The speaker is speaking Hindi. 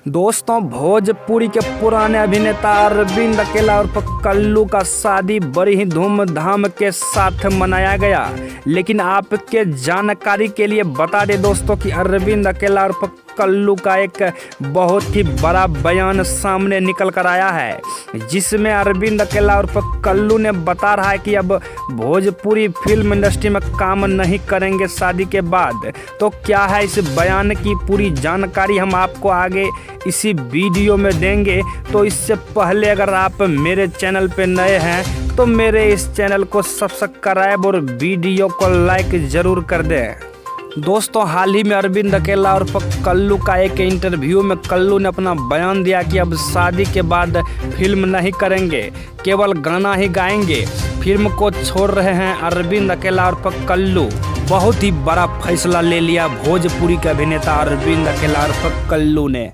दोस्तों, भोजपुरी के पुराने अभिनेता अरविंद अकेला उर्फ कल्लू का शादी बड़ी ही धूमधाम के साथ मनाया गया। लेकिन आपके जानकारी के लिए बता दें दोस्तों कि अरविंद अकेला उर्फ कल्लू का एक बहुत ही बड़ा बयान सामने निकल कर आया है, जिसमें अरविंद अकेला उर्फ कल्लू ने बता रहा है कि अब भोजपुरी फिल्म इंडस्ट्री में काम नहीं करेंगे शादी के बाद। तो क्या है इस बयान की पूरी जानकारी हम आपको आगे इसी वीडियो में देंगे। तो इससे पहले अगर आप मेरे चैनल पे नए हैं तो मेरे इस चैनल को सब्सक्राइब और वीडियो को लाइक ज़रूर कर दें। दोस्तों, हाल ही में अरविंद अकेला और कल्लू का एक इंटरव्यू में कल्लू ने अपना बयान दिया कि अब शादी के बाद फिल्म नहीं करेंगे, केवल गाना ही गाएंगे। फिल्म को छोड़ रहे हैं अरविंद अकेला और कल्लू। बहुत ही बड़ा फैसला ले लिया भोजपुरी के अभिनेता अरविंद अकेला और कल्लू ने।